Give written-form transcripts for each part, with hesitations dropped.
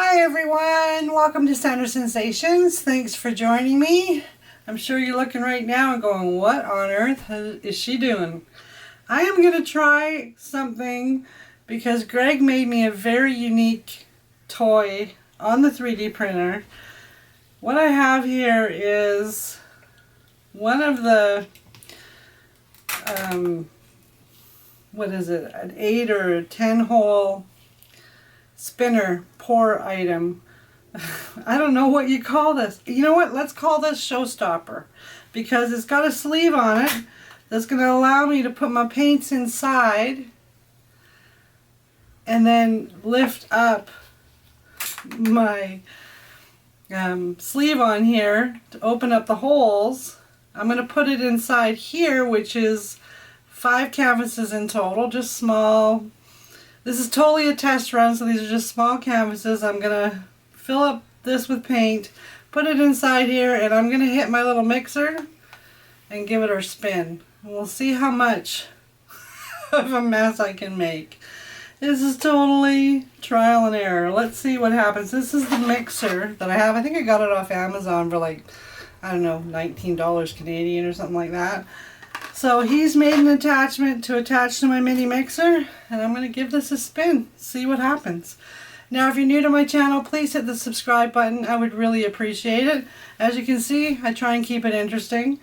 Hi everyone, welcome to Center Sensations. Thanks for joining me. I'm sure you're looking right now and going, what on earth is she doing? I am going to try something because Greg made me a very unique toy on the 3D printer. What I have here is one of the, what is it, an 8 or 10 hole spinner pour item. I don't know what you call this. You know what? Let's call this Showstopper because it's got a sleeve on it that's going to allow me to put my paints inside and then lift up my sleeve on here to open up the holes. I'm going to put it inside here, which is 5 canvases in total, just small. This is totally a test run, so these are just small canvases. I'm going to fill up this with paint, put it inside here, and I'm going to hit my little mixer and give it a spin. We'll see how much of a mess I can make. This is totally trial and error. Let's see what happens. This is the mixer that I have. I think I got it off Amazon for like, I don't know, $19 Canadian or something like that. So he's made an attachment to attach to my mini mixer, and I'm going to give this a spin, see what happens. Now if you're new to my channel, please hit the subscribe button. I would really appreciate it. As you can see, I try and keep it interesting.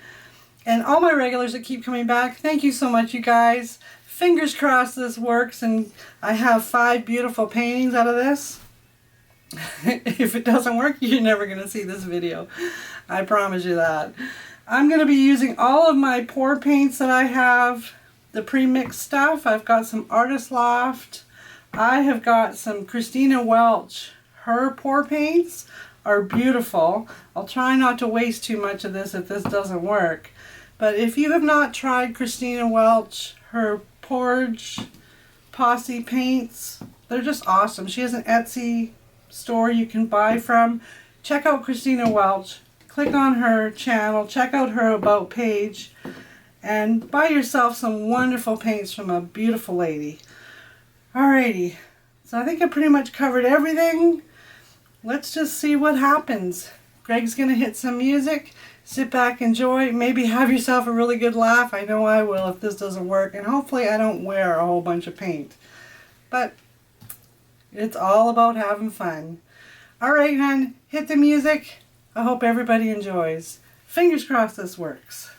And all my regulars that keep coming back, thank you so much, you guys. Fingers crossed this works and I have 5 beautiful paintings out of this. If it doesn't work, you're never going to see this video. I promise you that. I'm going to be using all of my pour paints that I have, the pre-mixed stuff. I've got some Artist Loft. I have got some Christina Welch. Her pour paints are beautiful. I'll try not to waste too much of this if this doesn't work. But if you have not tried Christina Welch, her Porge Posse paints, they're just awesome. She has an Etsy store you can buy from. Check out Christina Welch. Click on her channel, check out her about page, and buy yourself some wonderful paints from a beautiful lady. Alrighty, so I think I pretty much covered everything. Let's just see what happens. Greg's going to hit some music, sit back, enjoy, maybe have yourself a really good laugh. I know I will if this doesn't work, and hopefully I don't wear a whole bunch of paint. But it's all about having fun. Alright, hon, hit the music. I hope everybody enjoys. Fingers crossed this works.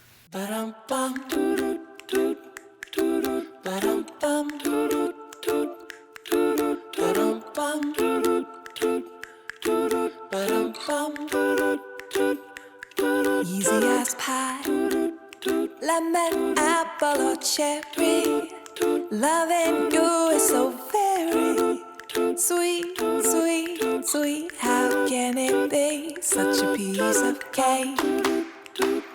Easy as pie, lemon, apple or cherry. Loving you is so very sweet, sweet, sweet. How can it be such a piece of cake?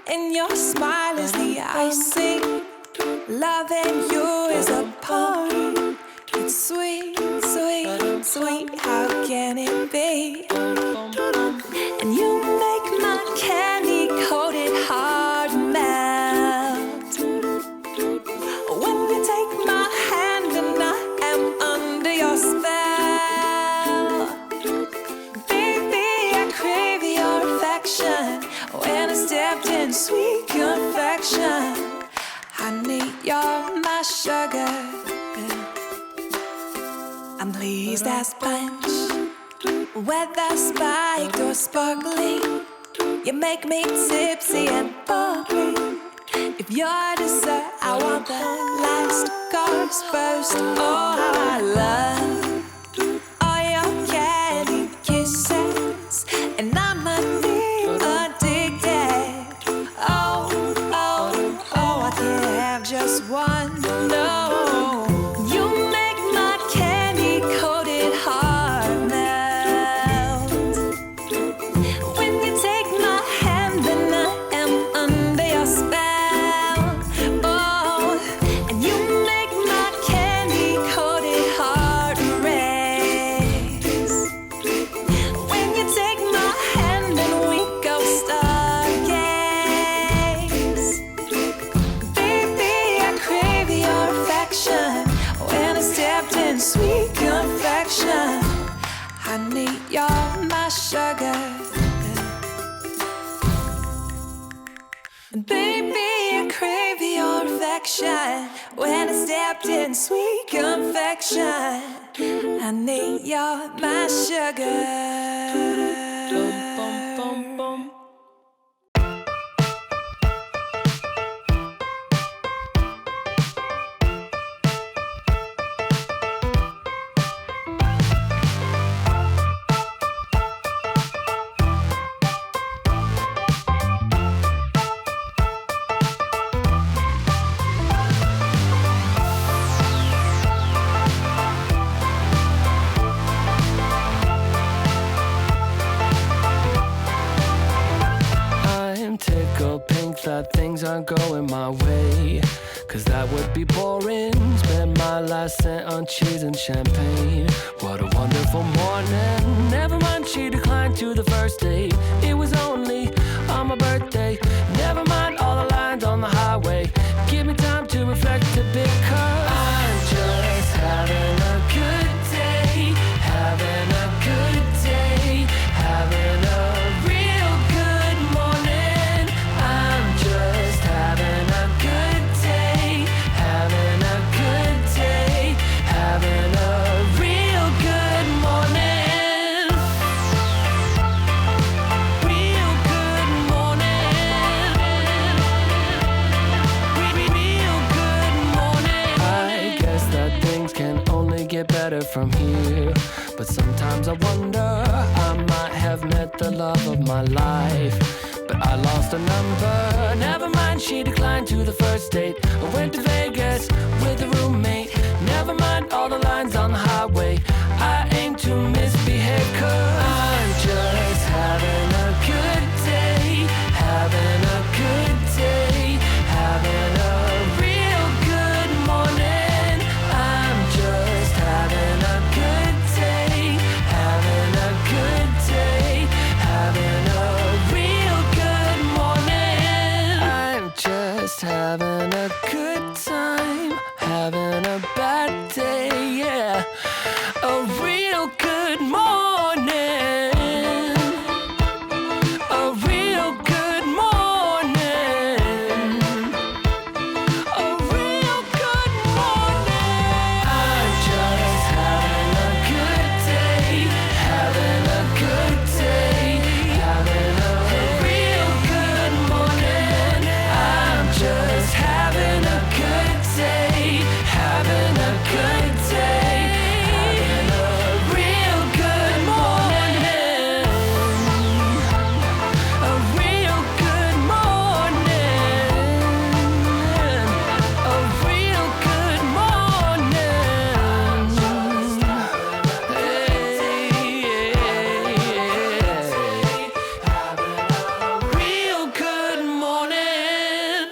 And your smile is the icing. Loving you is a poem. It's sweet, sweet, sweet. How can it be? And you make my candy-coated heart melt. When you take my hand and I am under your spell. Baby, I crave your affection. When I stepped in sweet confection. Honey, you're my sugar. I'm pleased as punch. Whether spiked or sparkling, you make me tipsy and bubbly. If you're dessert, I want the last course first. Oh, how I love all your candy kisses, and I'm addicted. Oh, oh, oh, I can't have just one. No, you make my candy-coated heart melt. When you take my hand, then I am under your spell. Oh, and you make my candy-coated heart sugar. Baby, I crave your affection. When I stepped in sweet confection, I need your my sugar. Tickled pink that things aren't going my way, 'cause that would be boring. Spend my last cent on cheese and champagne. What a wonderful morning. Never mind, she declined to the first date. It was only on my birthday. Never mind all the lines on the highway. Give me time to reflect a bit, 'cause I'm just having a good day. Having a good day. Having a real good morning. I'm just having a good day. Having a good day. Having a real good morning. Real good morning. Real good morning. I guess that things can only get better from here, but sometimes I wonder, I might have met the love of my life, but I lost a number. Never mind, she declined to the first date. I went to Vegas with a roommate. Never mind all the lines on the highway. I aim to misbehave, 'cause I'm just having a good day. Having a good day. Having a real good morning. I'm just having a good day. Having a good day. Having a real good morning. I'm just having a good time. Having a bad day, yeah. A real good morning. A real good morning. A real good morning. I'm just having a good day. Having a good day. Having a real good morning. I'm just having a good day. Having a good day. Having a real good morning. A real good morning. A real good morning. Real good morning.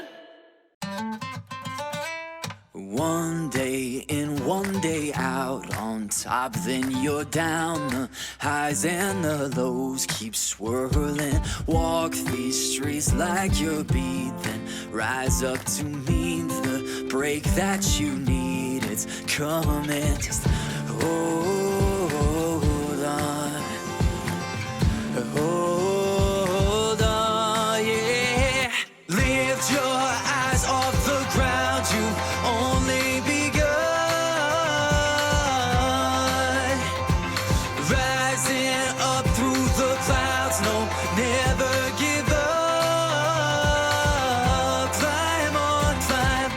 One day in, one day out, on top then you're down. The highs and the lows keep swirling. Walk these streets like you're beat, then rise up to meet the break that you need. It's coming, just hold on. Hold on, yeah. Lift your eyes off the ground, you've only begun. Rising up through the clouds, no, never give up. Climb on, climb.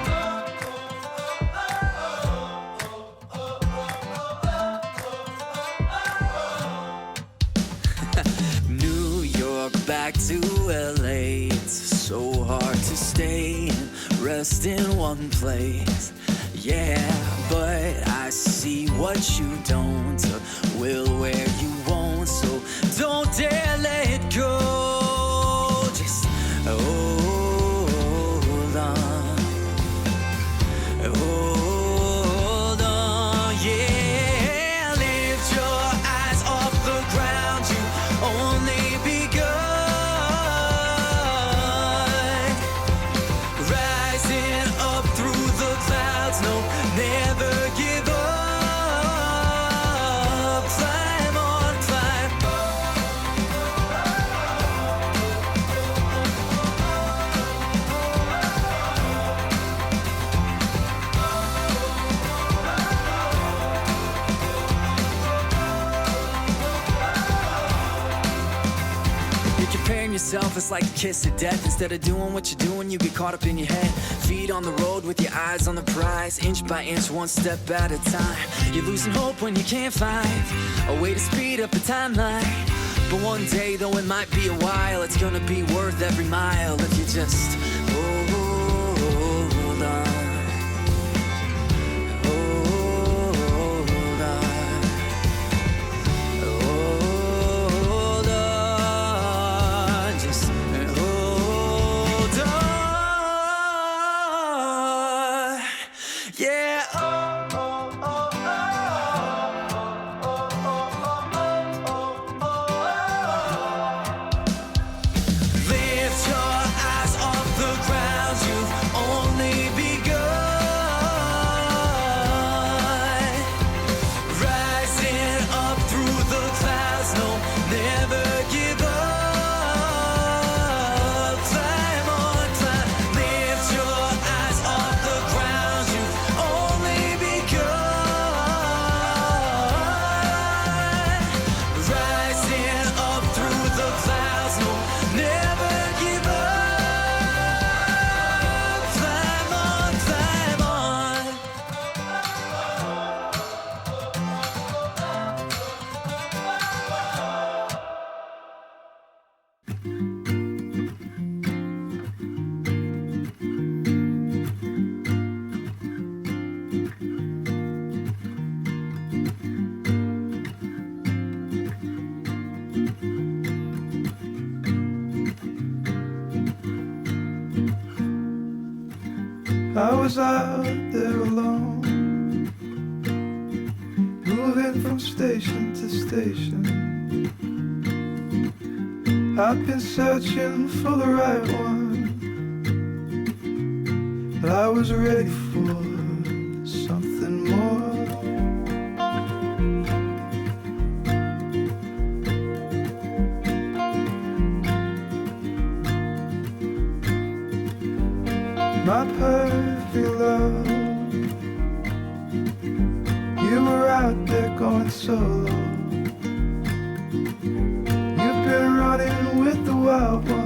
New York back to LA. It's so hard to stay and rest in one place. Yeah, but I see what you don't, will where you won't. So don't dare let go. Just hold on. Hold on, yeah. Lift your eyes off the ground, you only begun. Rising up through the clouds, no, never give up. Climb on, climb. Preparing yourself is like a kiss of death. Instead of doing what you're doing, you get caught up in your head. Feet on the road with your eyes on the prize. Inch by inch, one step at a time. You're losing hope when you can't find a way to speed up the timeline. But one day, though it might be a while, it's gonna be worth every mile if you just hold on. Hold on. Hold on. Just hold on. Yeah. Lift your eyes off the ground, you've only begun. Rising up through the clouds, no, never give up. Climb on, climb. Lift your eyes off the ground, you've only begun. Rising up through the clouds, no, never give up. Climb on, climb on. I was out there alone, moving from station to station. I've been searching for the right one, but I was ready for something more. My perfect love, you were out there going solo. You've been running with the wild one.